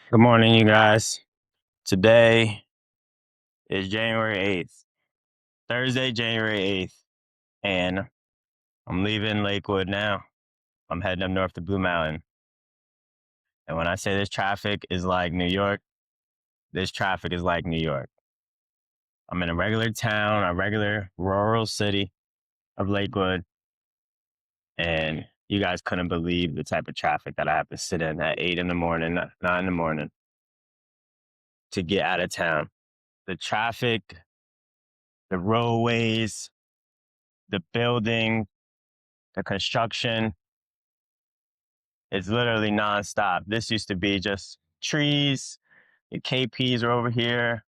Good morning, you guys. Today is January 8th, Thursday, January 8th, and I'm leaving Lakewood now. I'm heading up north to Blue Mountain. And when I say this traffic is like New York, this traffic is like New York. I'm in a regular town, a regular rural city of Lakewood, and you guys couldn't believe the type of traffic that I have to sit in at 8 in the morning, 9 in the morning to get out of town. The traffic, the roadways, the building, the construction, it's literally nonstop. This used to be just trees. The KPs are over here.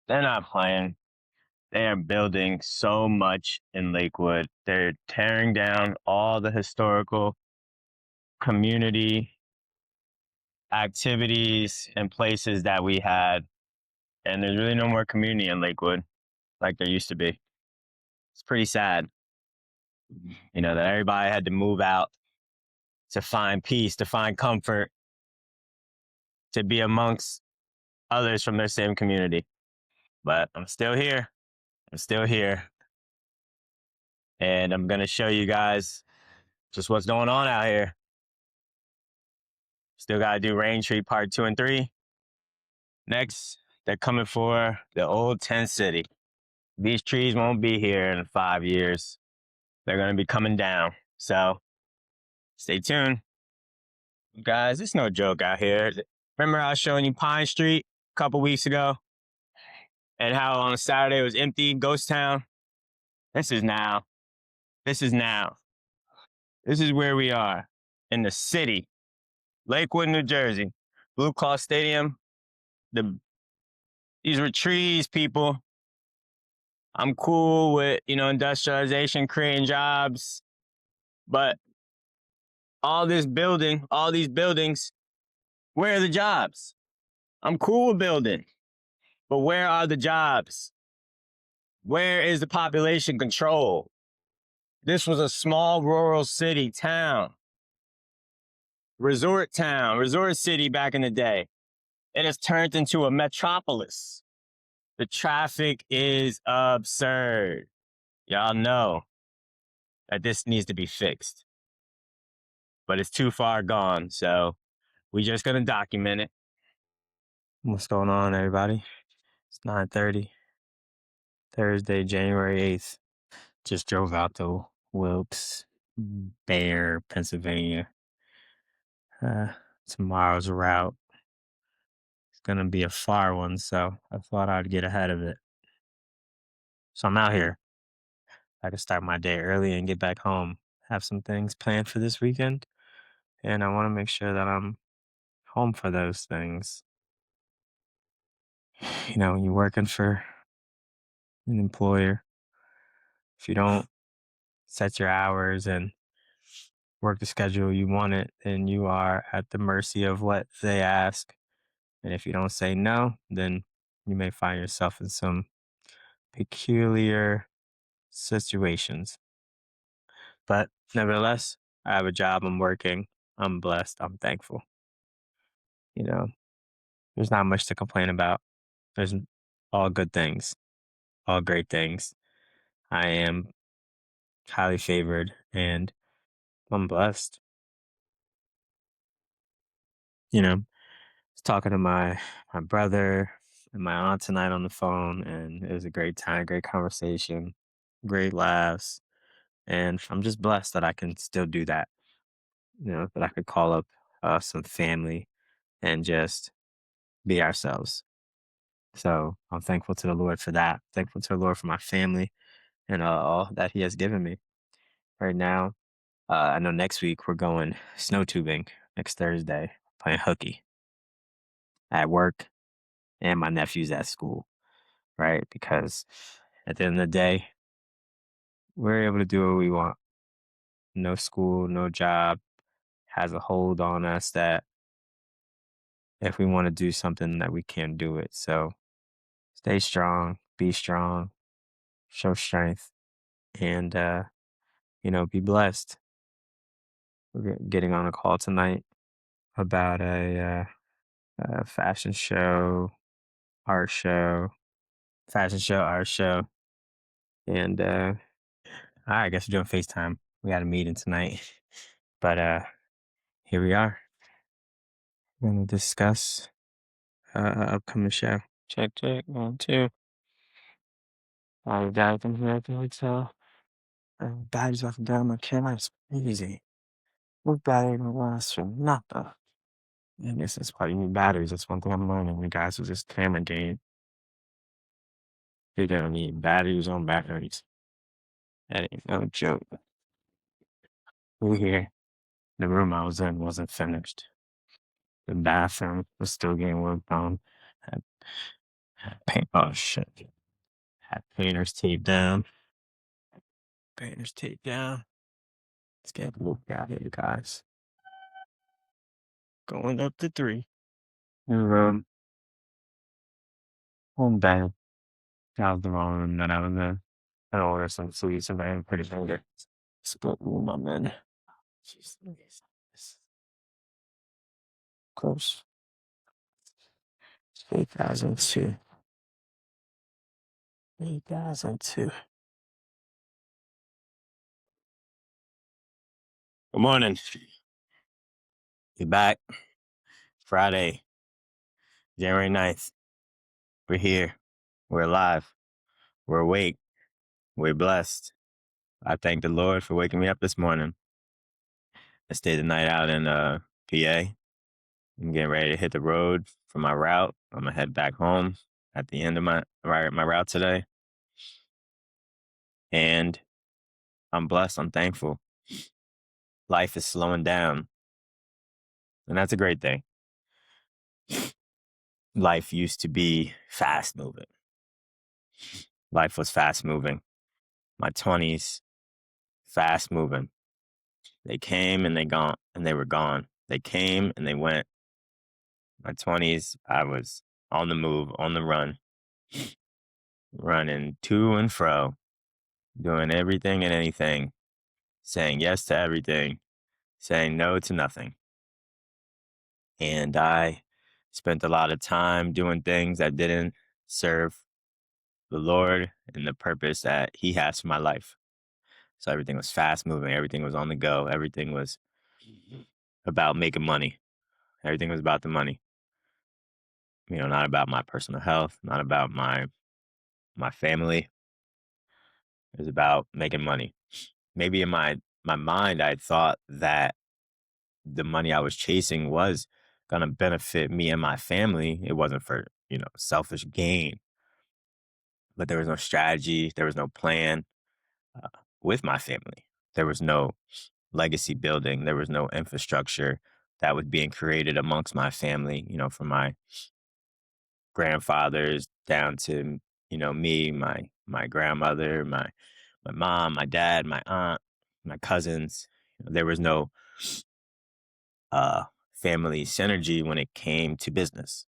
They're not playing. They are building so much in Lakewood. They're tearing down all the historical community activities and places that we had. And there's really no more community in Lakewood like there used to be. It's pretty sad, that everybody had to move out to find peace, to find comfort, to be amongst others from their same community. But I'm still here. I'm still here. And I'm going to show you guys just what's going on out here. Still got to do Rain Tree Part 2 and 3. Next, they're coming for the old tent city. These trees won't be here in 5 years. They're going to be coming down. So stay tuned. Guys, it's no joke out here. Remember I was showing you Pine Street a couple weeks ago? And how on a Saturday it was empty, ghost town? This is now. This is now. This is where we are in the city, Lakewood, New Jersey. Blue Claw Stadium. These were trees, people. I'm cool with, industrialization, creating jobs, but all these buildings, where are the jobs? I'm cool with building, but where are the jobs? Where is the population control? This was a small rural city, town, resort city back in the day. It has turned into a metropolis. The traffic is absurd. Y'all know that this needs to be fixed, but it's too far gone. So we just gonna document it. What's going on, everybody? It's 9:30, Thursday, January 8th. Just drove out to Wilkes-Barre, Pennsylvania. Tomorrow's route. It's gonna be a far one, so I thought I'd get ahead of it. So I'm out here. I can start my day early and get back home. Have some things planned for this weekend, and I want to make sure that I'm home for those things. When you're working for an employer, if you don't set your hours and work the schedule you want it, then you are at the mercy of what they ask. And if you don't say no, then you may find yourself in some peculiar situations. But nevertheless, I have a job, I'm working, I'm blessed, I'm thankful. You know, there's not much to complain about. There's all good things, all great things. I am highly favored and I'm blessed. I was talking to my brother and my aunt tonight on the phone, and it was a great time, great conversation, great laughs. And I'm just blessed that I can still do that, that I could call up some family and just be ourselves. So I'm thankful to the Lord for that. Thankful to the Lord for my family and all that He has given me. Right now, I know next week we're going snow tubing next Thursday, playing hooky at work, and my nephew's at school, right? Because at the end of the day, we're able to do what we want. No school, no job has a hold on us that if we want to do something that we can't do it. So stay strong, be strong, show strength, and be blessed. We're getting on a call tonight about fashion show, art show, fashion show, art show, and I guess we're doing FaceTime. We got a meeting tonight, but here we are. We're gonna discuss upcoming show. Check, check, 1, 2. All guys in here at the hotel. Batteries off down my camera. It's crazy. What battery will last for nothing? I guess that's why you need batteries. That's one thing I'm learning, you guys, with this camera game. You're gonna need batteries on batteries. That ain't no joke. We here. The room I was in wasn't finished. The bathroom was still getting worked on. Had, had paint. Oh shit. Had painters tape down. Painters tape down. Let's get a look out here, guys. Going up to 3. New room. Home bed. That was the wrong room that I was in. I ordered some sweets and I'm pretty hungry. Split room I'm in. Jeez, Louise. Close. 8,002. 8,002. Good morning. We back. Friday, January 9th. We're here. We're alive. We're awake. We're blessed. I thank the Lord for waking me up this morning. I stayed the night out in PA. I'm getting ready to hit the road for my route. I'm gonna head back home at the end of my route today. And I'm blessed. I'm thankful. Life is slowing down. And that's a great thing. Life used to be fast moving. Life was fast moving. My 20s, fast moving. They came and they were gone. They came and they went. My 20s, I was on the move, on the run, running to and fro, doing everything and anything, saying yes to everything, saying no to nothing. And I spent a lot of time doing things that didn't serve the Lord and the purpose that He has for my life. So everything was fast moving. Everything was on the go. Everything was about making money. Everything was about the money. Not about my personal health, not about my family. It was about making money. Maybe in my mind, I thought that the money I was chasing was going to benefit me and my family. It wasn't for, selfish gain. But there was no strategy. There was no plan with my family. There was no legacy building. There was no infrastructure that was being created amongst my family, from my grandfathers down to, me, my grandmother, my mom, my dad, my aunt, my cousins. There was no family synergy when it came to business.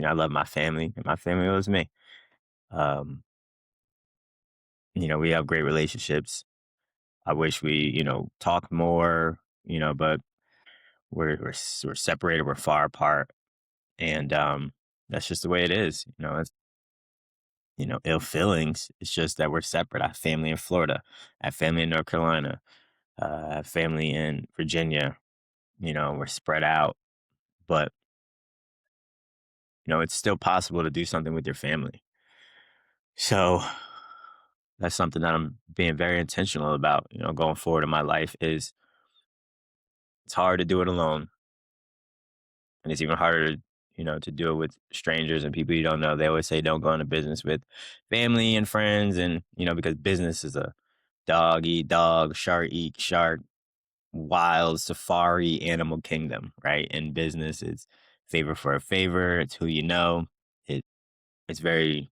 I love my family, and my family loves me. We have great relationships. I wish we, talked more, but we're separated, we're far apart, and that's just the way it is. It's ill feelings. It's just that we're separate. I have family in Florida, I have family in North Carolina, I have family in Virginia. We're spread out, but it's still possible to do something with your family. So that's something that I'm being very intentional about. Going forward in my life is it's hard to do it alone. And it's even harder, to do it with strangers and people you don't know. They always say don't go into business with family and friends. And, because business is a dog eat dog, shark eat shark, wild safari animal kingdom, right? And business is favor for a favor. It's who you know. It's very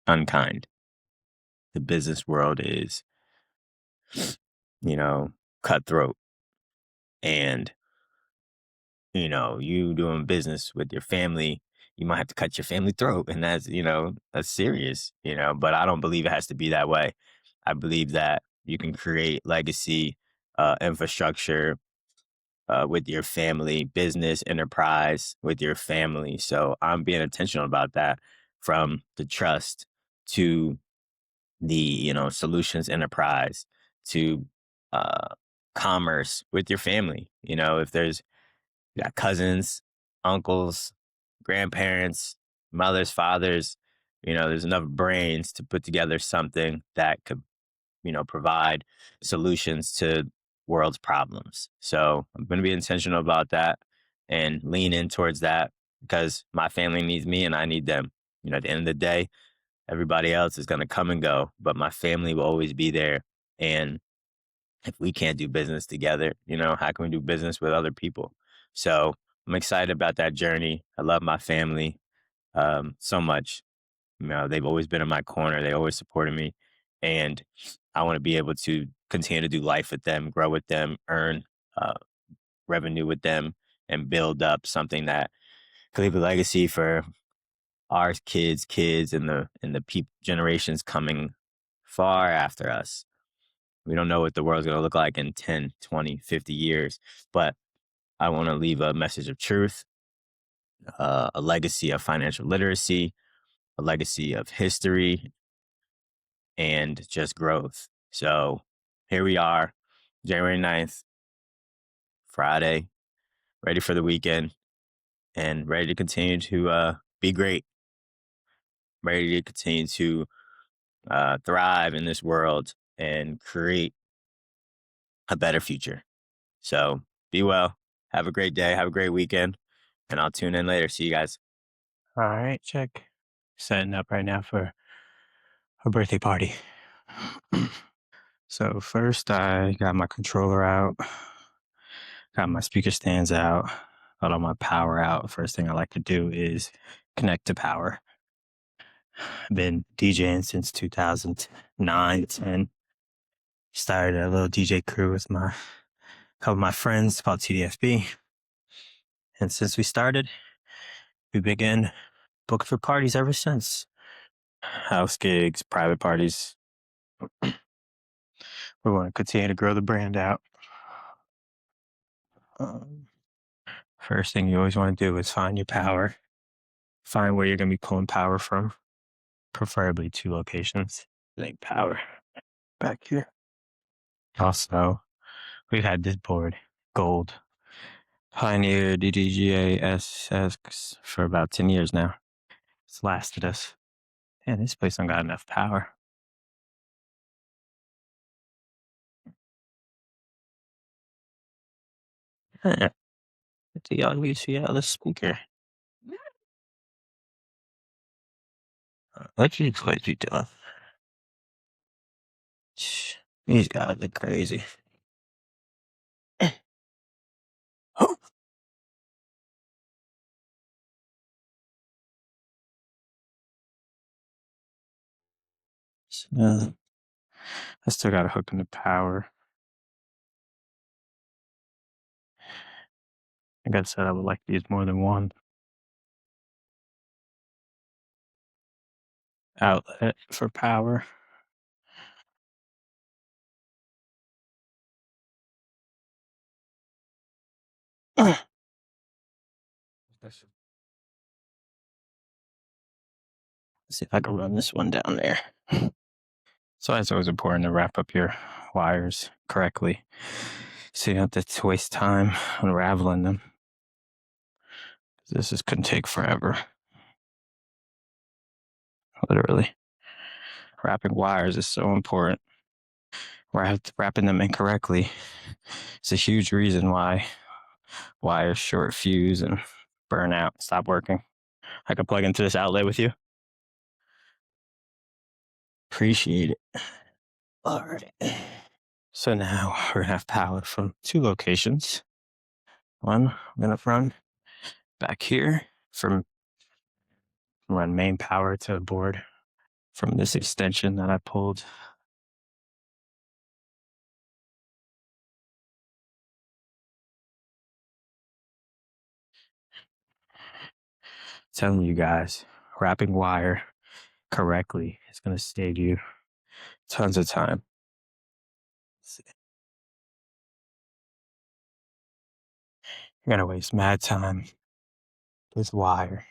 unkind. The business world is, cutthroat. And you doing business with your family, you might have to cut your family throat. And that's, that's serious, but I don't believe it has to be that way. I believe that you can create legacy, infrastructure, with your family, business, enterprise with your family. So I'm being intentional about that, from the trust to the, solutions enterprise to uh, commerce with your family. If there's, you got cousins, uncles, grandparents, mothers, fathers, there's enough brains to put together something that could, provide solutions to world's problems. So I'm going to be intentional about that and lean in towards that, because my family needs me and I need them. At the end of the day, everybody else is going to come and go, but my family will always be there. And if we can't do business together, how can we do business with other people? So I'm excited about that journey. I love my family so much. They've always been in my corner. They always supported me. And I want to be able to continue to do life with them, grow with them, earn uh, revenue with them, and build up something that could leave a legacy for our kids, and the generations coming far after us. We don't know what the world's going to look like in 10, 20, 50 years, but I want to leave a message of truth, a legacy of financial literacy, a legacy of history, and just growth. So here we are, January 9th, Friday, ready for the weekend and ready to continue to be great, ready to continue to thrive in this world and create a better future. So be well. Have a great day. Have a great weekend. And I'll tune in later. See you guys. All right, check. Setting up right now for a birthday party. So first I got my controller out, got my speaker stands out, got all my power out. First thing I like to do is connect to power. I've been DJing since 2009, 10. Started a little DJ crew with a couple of my friends called TDFB. And since we started, we began booking for parties ever since. House gigs, private parties. We want to continue to grow the brand out. First thing you always want to do is find your power. Find where you're going to be pulling power from, preferably 2 locations. Like power back here. Also, we've had this board, Gold, Pioneer DDGA SX, for about 10 years now. It's lasted us. And this place don't got enough power. The obviously out of the speaker. What you guys be doing? These guys are crazy. Oh. I still got to hook into power. Like I said, I would like to use more than one outlet for power. Let's see if I can run this one down there. So it's always important to wrap up your wires correctly, so you don't have to waste time unraveling them. This couldn't take forever. Literally. Wrapping wires is so important. Wrapping them incorrectly is a huge reason why wires short fuse and burn out, stop working. I can plug into this outlet with you. Appreciate it. All right. So now we're gonna have power from 2 locations. One, I'm gonna run back here from run main power to the board from this extension that I pulled. Telling you guys, wrapping wire correctly is gonna save you tons of time. You're gonna waste mad time with wire.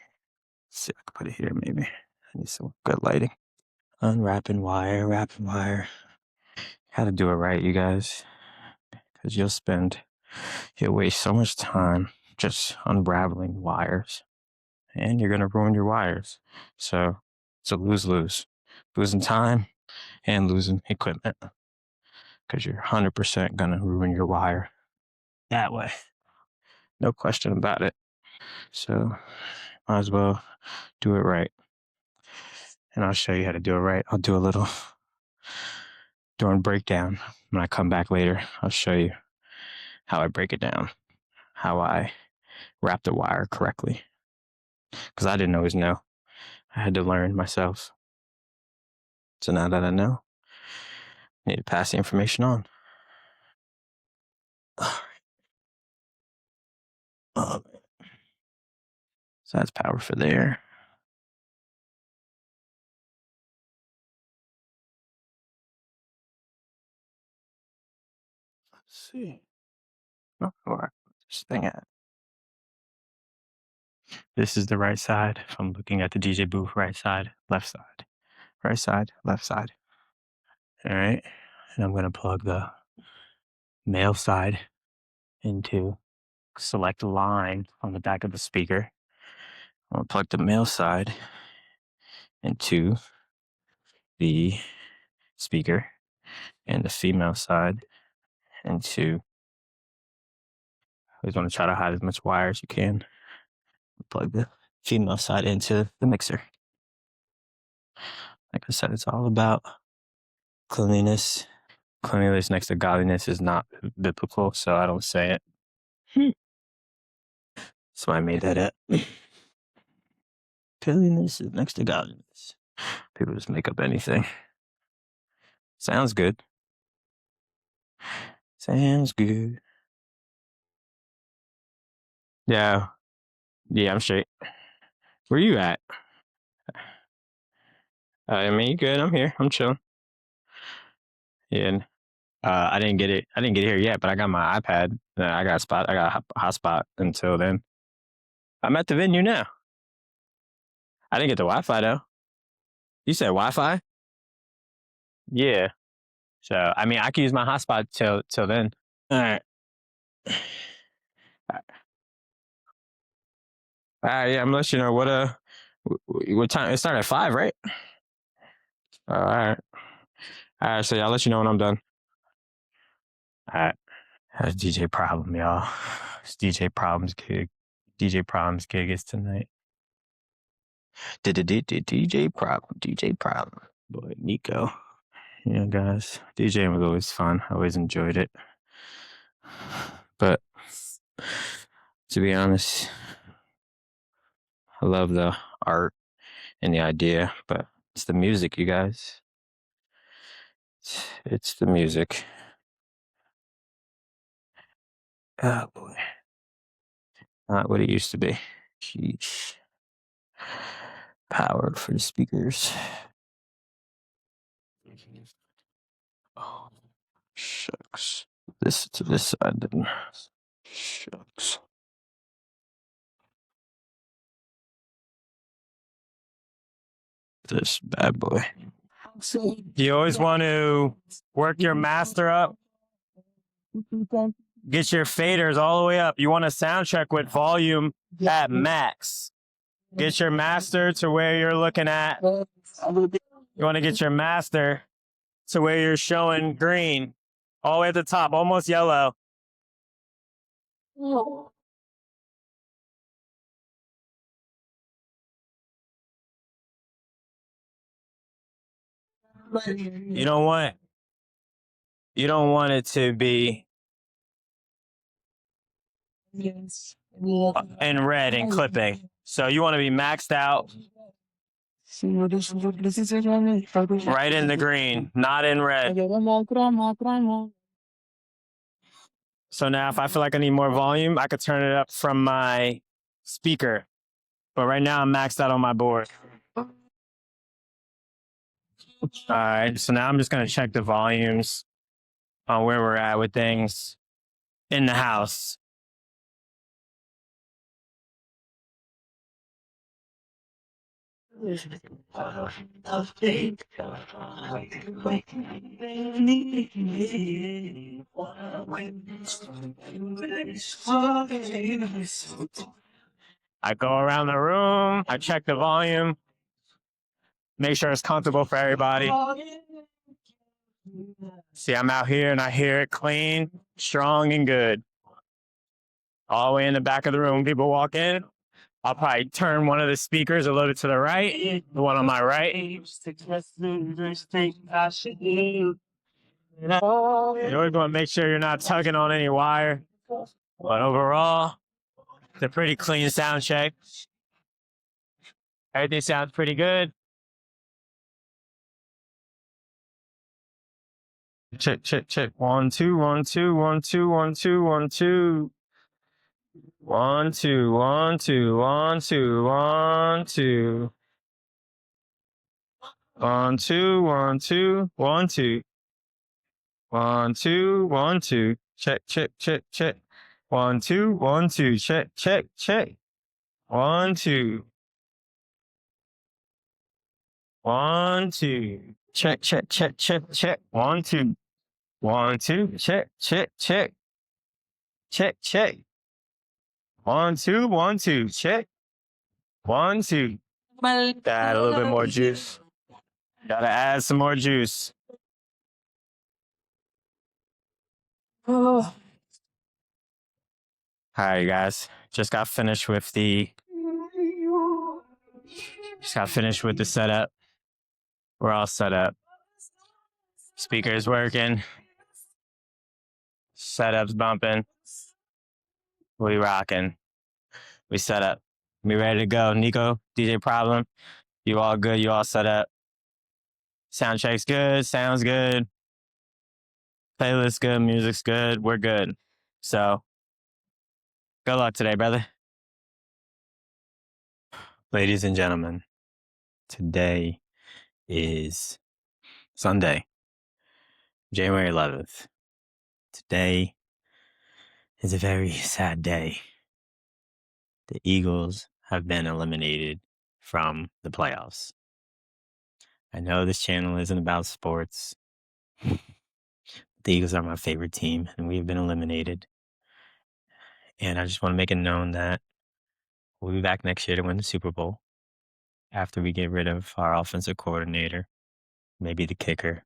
Let's see if I can put it here maybe. I need some good lighting. Unwrapping wire, wrapping wire. Gotta do it right, you guys. Because you'll waste so much time just unraveling wires. And you're gonna ruin your wires. So it's a lose-lose. Losing time and losing equipment. Because you're 100% gonna ruin your wire that way. No question about it. So might as well do it right. And I'll show you how to do it right. I'll do a little during breakdown. When I come back later, I'll show you how I break it down, how I wrap the wire correctly. Because I didn't always know. I had to learn myself. So now that I know, I need to pass the information on. So that's power for there. Let's see. Oh, where I put this thing at. This is the right side. If I'm looking at the DJ booth, right side, left side. Right side, left side. All right. And I'm going to plug the male side into select line on the back of the speaker. I'm going to plug the male side into the speaker and the female side into. I always want to try to hide as much wire as you can. Plug the female side into the mixer. Like I said, it's all about cleanliness. Cleanliness next to godliness is not biblical, so I don't say it. That's why I made that up. Cleanliness is next to godliness. People just make up anything. Sounds good. Sounds good. Yeah. Yeah, I'm straight. Where you at? I mean, you good. I'm here. I'm chilling. Yeah. I didn't get it. I didn't get here yet, but I got my iPad. I got a spot. I got a hotspot until then. I'm at the venue now. I didn't get the Wi-Fi though. You said Wi-Fi? Yeah. So I mean, I can use my hotspot till then. All right. All right. Yeah, I'm letting you know what time. It started at 5, right? All right. All right. So I'll let you know when I'm done. All right. That's DJ Problem, y'all. It's DJ Problem's gig. DJ Problem's gig is tonight. DJ Problem. DJ Problem. Boy, Nico. Yeah, guys. DJing was always fun. I always enjoyed it. But to be honest, I love the art and the idea, but it's the music, you guys. It's the music. Oh, boy. Not what it used to be. Sheesh. Power for the speakers. Oh, shucks. This to this side then. Shucks. This bad boy. You always want to work your master up. Get your faders all the way up. You want to sound check with volume at max. Get your master to where you're looking at. You want to get your master to where you're showing green. All the way at the top, almost yellow. You don't want it to be in red and clipping. So you want to be maxed out right in the green, not in red. So now if I feel like I need more volume, I could turn it up from my speaker. But right now I'm maxed out on my board. All right, so now I'm just going to check the volumes on where we're at with things in the house. I go around the room, I check the volume, make sure it's comfortable for everybody. See, I'm out here and I hear it clean, strong, and good. All the way in the back of the room, people walk in. I'll probably turn one of the speakers a little bit to the right, the one on my right. You always want to make sure you're not tugging on any wire. But overall, it's a pretty clean sound check. Everything sounds pretty good. Check, check, check. 1, 2, 1, 2, 1, 2, 1, 2, 1, 2. 1, 2, 1, 2, 1, 2, 1, 2. 1, 2, 1, 2, 1, 2. 1, 2, 1, 2. Check, check, check, check. 1, 2, 1, 2. Check, check, check. 1, 2. 1, 2. Check, check, check, check, check. 1, 2. 1, 2. Check, check, check. Check, check. 1, 2, 1, 2. Check. 1, 2. Add a little bit more juice. Gotta add some more juice. All right, guys. Just got finished with the setup. We're all set up. Speakers working. Setup's bumping. We rocking. We set up. We ready to go. Nico, DJ Problem. You all good? You all set up? Sound check's good. Sounds good. Playlist good. Music's good. We're good. So, good luck today, brother. Ladies and gentlemen, today is Sunday, January 11th. Today is a very sad day. The Eagles have been eliminated from the playoffs. I know this channel isn't about sports. The Eagles are my favorite team, and we've been eliminated. And I just want to make it known that we'll be back next year to win the Super Bowl after we get rid of our offensive coordinator, maybe the kicker,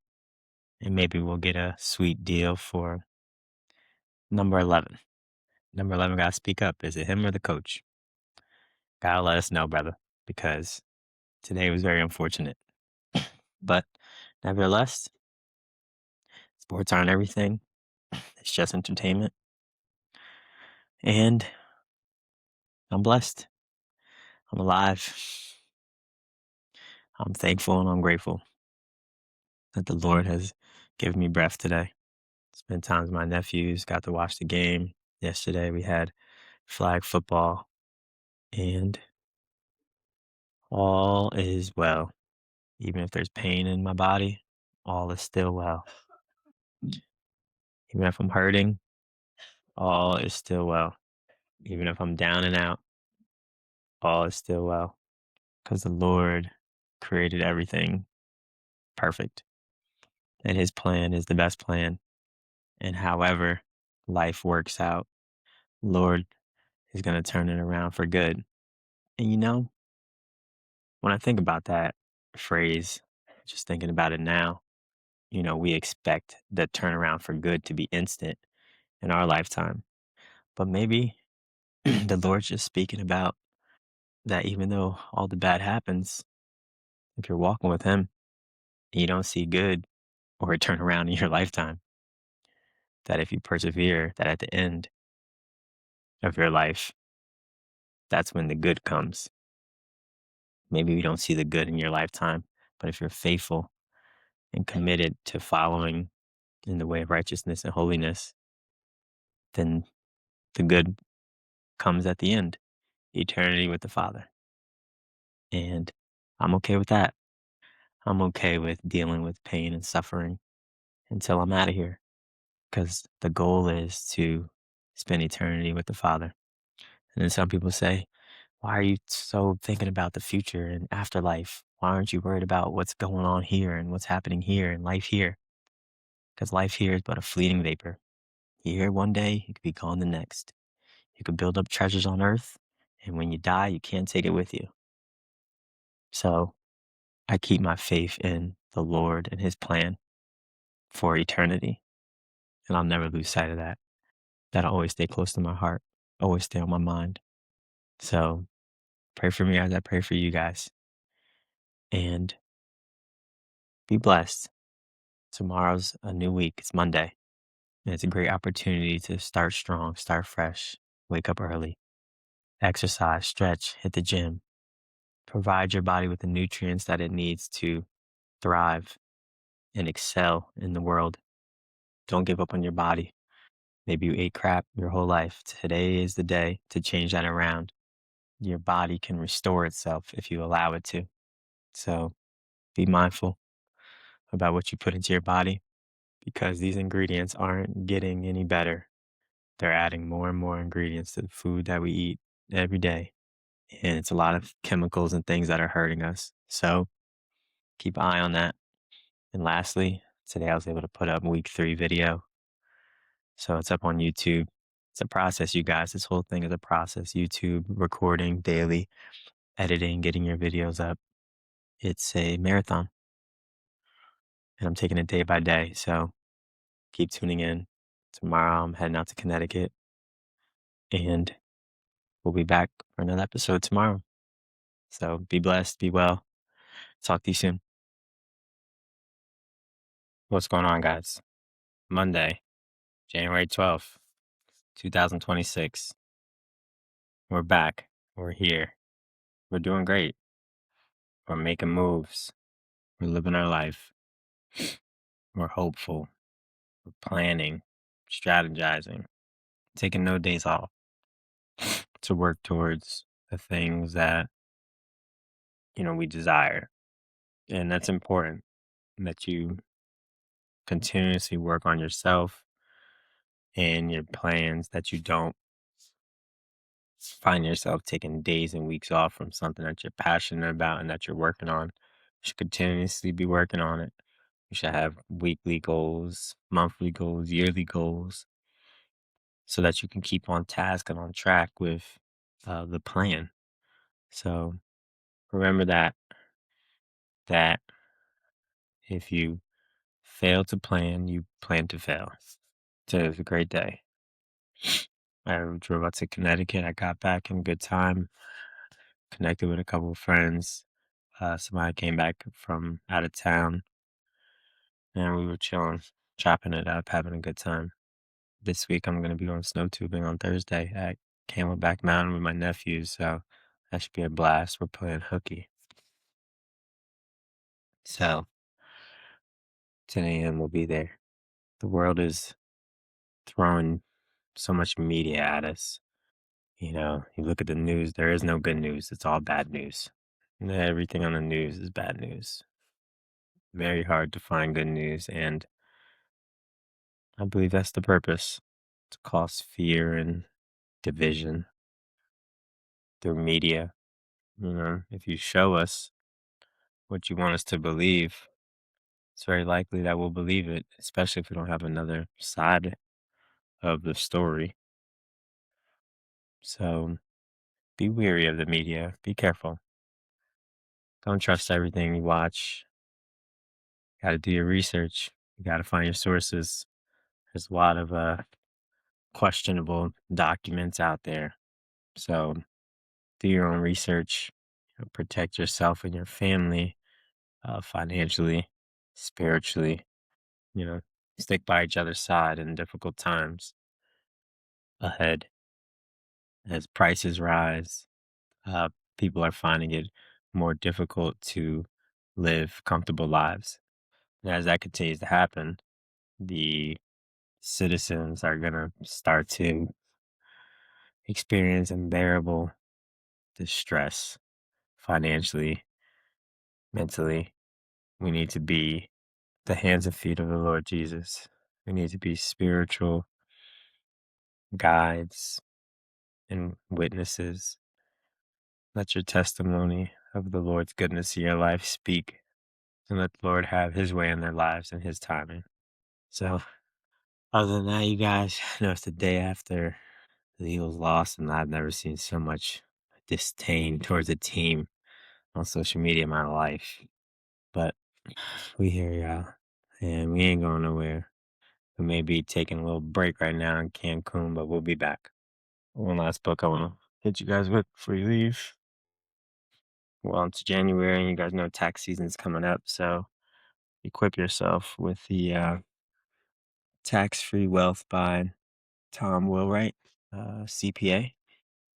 and maybe we'll get a sweet deal for number 11. Number 11 got to speak up. Is it him or the coach? Gotta let us know, brother, because today was very unfortunate. But nevertheless, sports aren't everything. It's just entertainment. And I'm blessed. I'm alive. I'm thankful and I'm grateful that the Lord has given me breath today. Spent time with my nephews, got to watch the game. Yesterday we had flag football, and all is well. Even if there's pain in my body, all is still well. Even if I'm hurting, all is still well. Even if I'm down and out, all is still well. Because the Lord created everything perfect. And his plan is the best plan. And however life works out, Lord is going to turn it around for good. And you know, when I think about that phrase, just thinking about it now, you know, we expect the turnaround for good to be instant in our lifetime. But maybe the Lord's just speaking about that even though all the bad happens, if you're walking with him and you don't see good or a turnaround in your lifetime, that if you persevere, that at the end of your life, that's when the good comes. Maybe we don't see the good in your lifetime, but if you're faithful and committed to following in the way of righteousness and holiness, then the good comes at the end, eternity with the Father. And I'm okay with that. I'm okay with dealing with pain and suffering until I'm out of here, because the goal is to spend eternity with the Father. And then some people say, Why are you so thinking about the future and afterlife? Why aren't you worried about what's going on here and what's happening here and life here? Because life here is but a fleeting vapor. You're here one day, you could be gone the next. You could build up treasures on earth, and when you die, you can't take it with you. So I keep my faith in the Lord and his plan for eternity, and I'll never lose sight of that. That'll always stay close to my heart, always stay on my mind. So pray for me as I pray for you guys, and be blessed. Tomorrow's a new week. It's Monday, and it's a great opportunity to start strong, start fresh, wake up early, exercise, stretch, hit the gym, provide your body with the nutrients that it needs to thrive and excel in the world. Don't give up on your body. Maybe you ate crap your whole life. Today is the day to change that around. Your body can restore itself if you allow it to. So be mindful about what you put into your body because these ingredients aren't getting any better. They're adding more and more ingredients to the food that we eat every day. And it's a lot of chemicals and things that are hurting us. So keep an eye on that. And lastly, today I was able to put up week 3 video. So it's up on YouTube. It's a process, you guys. This whole thing is a process. YouTube, recording daily, editing, getting your videos up. It's a marathon. And I'm taking it day by day. So keep tuning in. Tomorrow I'm heading out to Connecticut. And we'll be back for another episode tomorrow. So be blessed, be well. Talk to you soon. What's going on, guys? Monday, January 12th, 2026. We're back. We're here. We're doing great. We're making moves. We're living our life. We're hopeful. We're planning, strategizing, taking no days off to work towards the things that, we desire. And that's important that you continuously work on yourself and your plans, that you don't find yourself taking days and weeks off from something that you're passionate about and that you're working on. You should continuously be working on it. You should have weekly goals, monthly goals, yearly goals, so that you can keep on task and on track with the plan. So remember that if you fail to plan, you plan to fail. So it was a great day. I drove out to Connecticut. I got back in good time, connected with a couple of friends. Somebody came back from out of town, and we were chilling, chopping it up, having a good time. This week, I'm going to be going snow tubing on Thursday at Camelback Mountain with my nephews, so that should be a blast. We're playing hooky. So 10 a.m. we'll be there. The world is throwing so much media at us. You look at the news, there is no good news. It's all bad news. Everything on the news is bad news. Very hard to find good news, and I believe that's the purpose, to cause fear and division through media. If you show us what you want us to believe, it's very likely that we'll believe it, especially if we don't have another side of the story. So be wary of the media. Be careful. Don't trust everything you watch. Got to do your research. You got to find your sources. There's a lot of questionable documents out there. So do your own research. Protect yourself and your family financially, spiritually. You know, Stick by each other's side in difficult times ahead. As prices rise, people are finding it more difficult to live comfortable lives. And as that continues to happen, the citizens are going to start to experience unbearable distress financially, mentally. We need to be the hands and feet of the Lord Jesus. We need to be spiritual guides and witnesses Let your testimony of the Lord's goodness in your life speak, and let the Lord have his way in their lives and his timing. So, other than that, you guys, I know it's the day after the Eagles lost, and I've never seen so much disdain towards a team on social media in my life. But we hear y'all, and we ain't going nowhere. We may be taking a little break right now in Cancun, but we'll be back. One last book I want to hit you guys with before you leave. Well, it's January, and you guys know tax season's coming up, so equip yourself with the Tax-Free Wealth by Tom Wheelwright, CPA.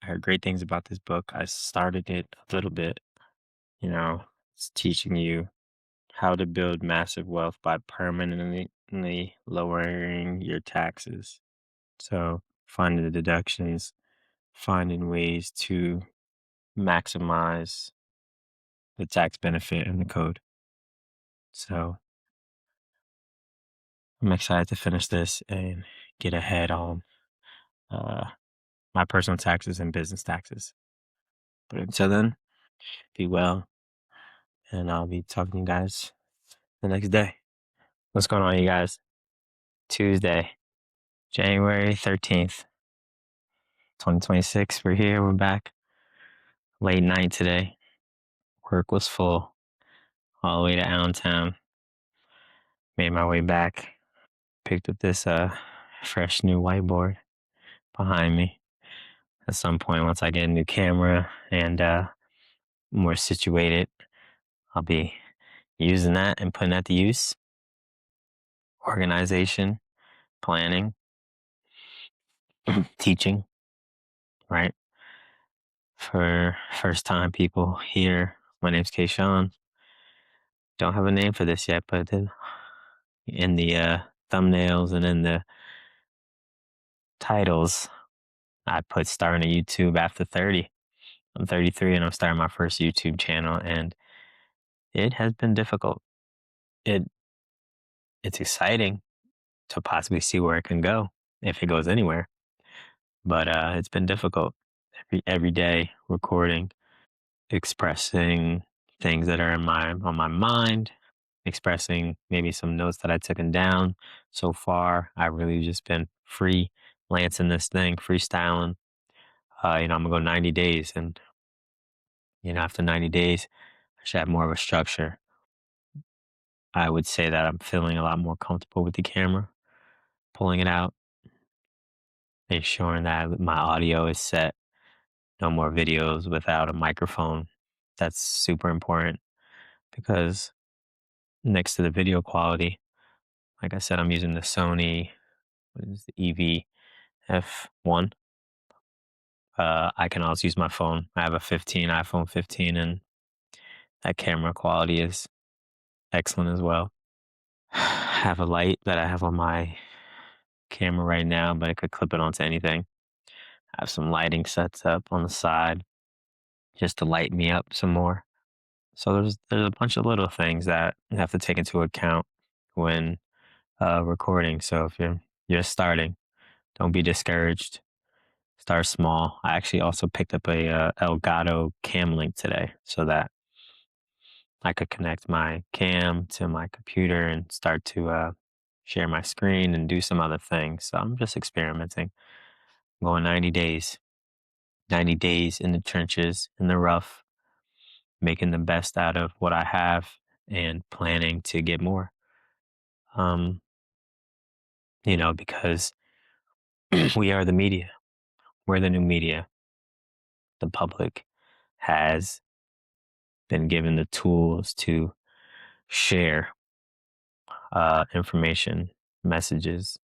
I heard great things about this book. I started it a little bit. It's teaching you how to build massive wealth by permanently lowering your taxes. So finding the deductions, finding ways to maximize the tax benefit in the code. So I'm excited to finish this and get ahead on my personal taxes and business taxes. But until then, be well, and I'll be talking to you guys the next day. What's going on, you guys? Tuesday, January 13th, 2026. We're here. We're back. Late night today. Work was full all the way to Allentown. Made my way back. Picked up this fresh new whiteboard behind me. At some point, once I get a new camera and more situated, I'll be using that and putting that to use. Organization, planning, teaching, right? For first time people here, my name's Kayshawn. Don't have a name for this yet, but in the thumbnails and in the titles, I put starting a YouTube after 30. I'm 33 and I'm starting my first YouTube channel, and it has been difficult. It's exciting to possibly see where it can go, if it goes anywhere. But it's been difficult. Every day recording, expressing things that are on my mind, expressing maybe some notes that I've taken down. So far, I've really just been freelancing this thing, freestyling. I'm gonna go 90 days, and after 90 days, I should have more of a structure. I would say that I'm feeling a lot more comfortable with the camera, pulling it out, ensuring that my audio is set. No more videos without a microphone. That's super important because next to the video quality, like I said, I'm using the Sony, what is the EV-F1. I can also use my phone. I have a iPhone 15, and that camera quality is excellent as well. I have a light that I have on my camera right now, but I could clip it onto anything. I have some lighting sets up on the side just to light me up some more. So there's a bunch of little things that you have to take into account when recording. So if you're just starting, don't be discouraged. Start small. I actually also picked up a Elgato cam link today so that I could connect my cam to my computer and start to share my screen and do some other things. So I'm just experimenting. I'm going 90 days. 90 days in the trenches, in the rough, making the best out of what I have and planning to get more. Because we are the media. We're the new media. The public has been given the tools to share information, messages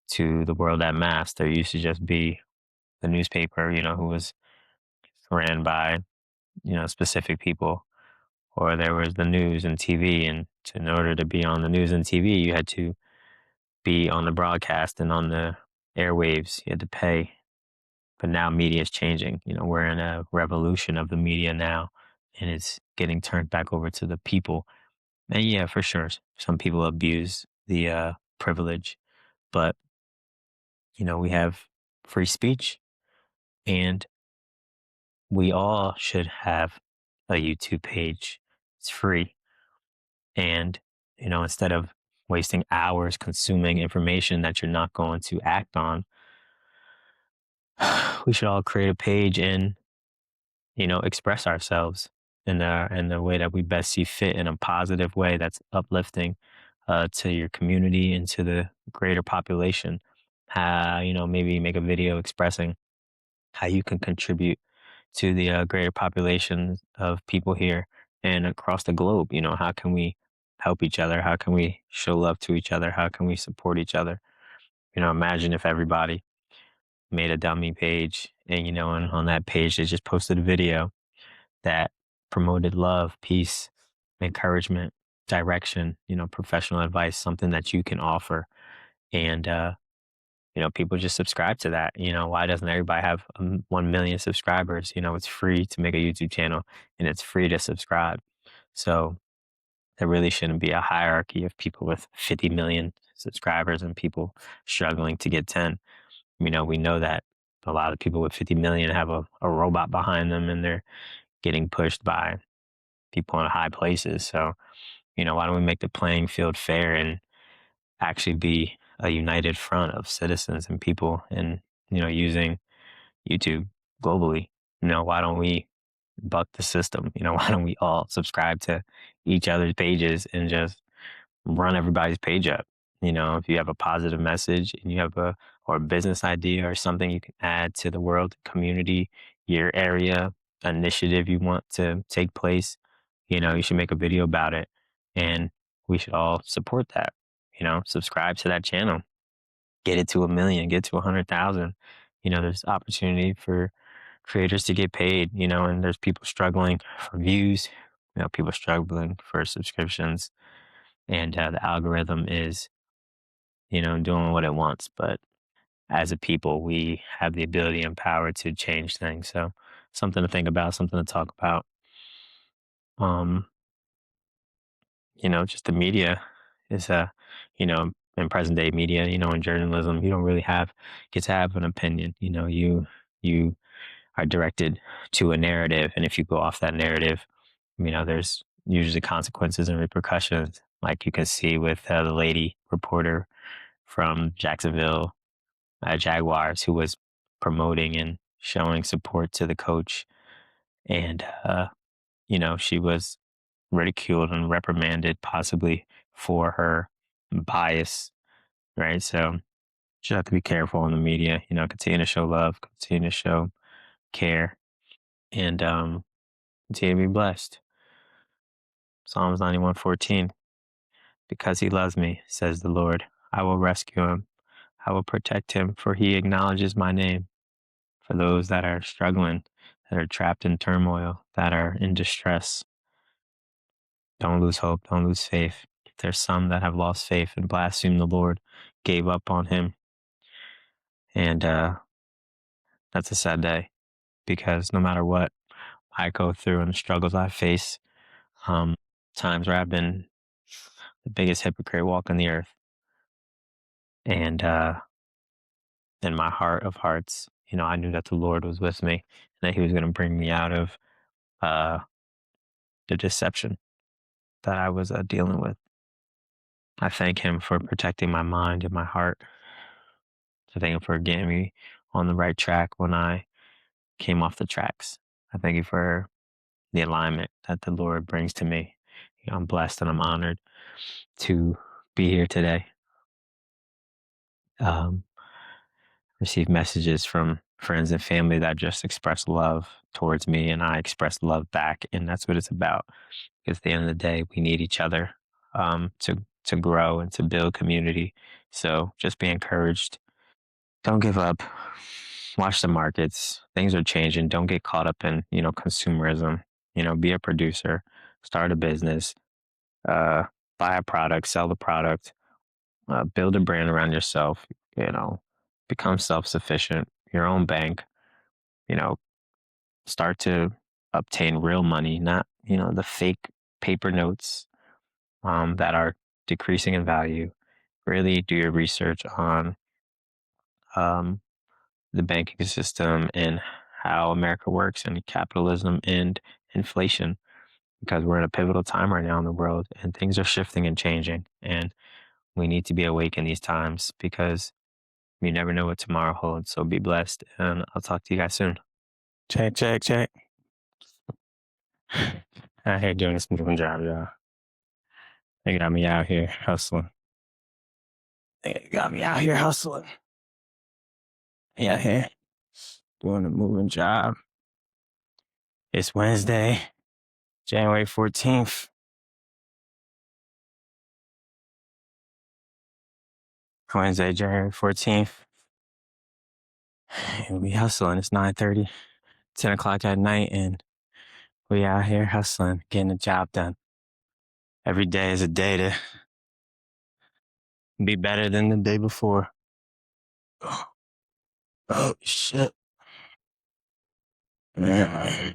to the world at mass. There used to just be the newspaper, who was ran by, specific people, or there was the news and TV. And in order to be on the news and TV, you had to be on the broadcast and on the airwaves. You had to pay. But now media is changing. We're in a revolution of the media now, and it's getting turned back over to the people. And yeah, for sure, some people abuse the privilege, but we have free speech, and we all should have a YouTube page. It's free. And, instead of wasting hours consuming information that you're not going to act on, we should all create a page and, express ourselves in the way that we best see fit, in a positive way that's uplifting to your community and to the greater population. Maybe make a video expressing how you can contribute to the greater population of people here and across the globe. How can we help each other? How can we show love to each other? How can we support each other? Imagine if everybody made a dummy page and, and on that page, they just posted a video that promoted love, peace, encouragement, direction, professional advice, something that you can offer. And, people just subscribe to that. Why doesn't everybody have 1 million subscribers? It's free to make a YouTube channel and it's free to subscribe. So there really shouldn't be a hierarchy of people with 50 million subscribers and people struggling to get 10. We know that a lot of people with 50 million have a robot behind them and they're getting pushed by people in high places. So, why don't we make the playing field fair and actually be a united front of citizens and people and, using YouTube globally? Why don't we buck the system? Why don't we all subscribe to each other's pages and just run everybody's page up? If you have a positive message and you have or a business idea or something you can add to the world, community, your area, initiative you want to take place, you should make a video about it and we should all support that. Subscribe to that channel, get it to 1 million, get to 100,000. There's opportunity for creators to get paid, and there's people struggling for views, people struggling for subscriptions, and the algorithm is, doing what it wants. But as a people, we have the ability and power to change things. So something to think about, something to talk about. Um, just the media is in present day media, in journalism, you don't really get to have an opinion. You are directed to a narrative, and if you go off that narrative, there's usually consequences and repercussions, like you can see with the lady reporter from Jacksonville Jaguars who was promoting and showing support to the coach, and she was ridiculed and reprimanded possibly for her bias, right? So you have to be careful in the media, continue to show love, continue to show care, and continue to be blessed. Psalms 91:14. Because he loves me, says the Lord, I will rescue him. I will protect him, for he acknowledges my name. For those that are struggling, that are trapped in turmoil, that are in distress, don't lose hope, don't lose faith. There's some that have lost faith and blasphemed the Lord, gave up on him. And that's a sad day, because no matter what I go through and the struggles I face, times where I've been the biggest hypocrite walking the earth. And in my heart of hearts, I knew that the Lord was with me and that he was going to bring me out of uh, the deception that I was dealing with. I thank him for protecting my mind and my heart. I thank him for getting me on the right track when I came off the tracks. I thank you for the alignment that the Lord brings to me. I'm blessed and I'm honored to be here today. Receive messages from friends and family that just express love towards me, and I express love back. And that's what it's about. Because at the end of the day, we need each other to grow and to build community. So just be encouraged. Don't give up. Watch the markets. Things are changing. Don't get caught up in, consumerism. Be a producer, start a business, buy a product, sell the product, build a brand around yourself, become self-sufficient, your own bank, you know, start to obtain real money, not, the fake paper notes that are decreasing in value. Really do your research on um, the banking system and how America works and capitalism and inflation, because we're in a pivotal time right now in the world and things are shifting and changing. And we need to be awake in these times because you never know what tomorrow holds. So be blessed. And I'll talk to you guys soon. Check, check, check. I hate doing this moving job, y'all. They got me out here hustling. Yeah, here doing a moving job. It's Wednesday, January 14th. Wednesday, January 14th. And we hustling. It's 9:30, 10 o'clock at night, and we out here hustling, getting the job done. Every day is a day to be better than the day before. Oh shit. Let's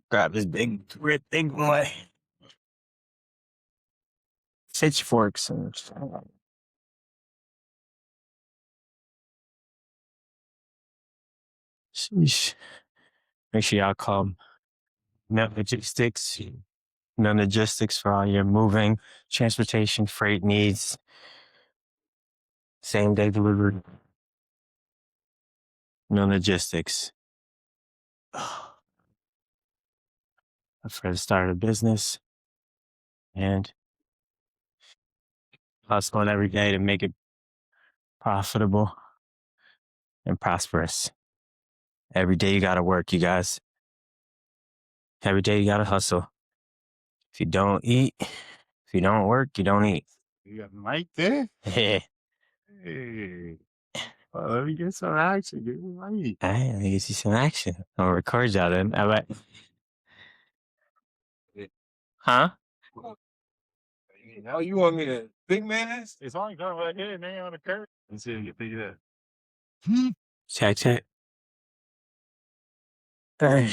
grab this big red thing boy. Pitchforks and sheesh. Make sure y'all call logistics. No logistics for all your moving, transportation, freight needs. Same day delivery. No logistics. For the start of business and hustling every day to make it profitable and prosperous. Every day you gotta work, you guys. Every day you gotta hustle. If you don't eat, if you don't work, you don't eat. You got a mic there? Yeah. Hey. Well, let me get some action. Give me mic. All right, let me get you some action. I'll record y'all then. All right. Huh? Now you want me to big man ass? It's only coming right here, man, on the curb. Let's see if you can pick it up. Check, check. Hey.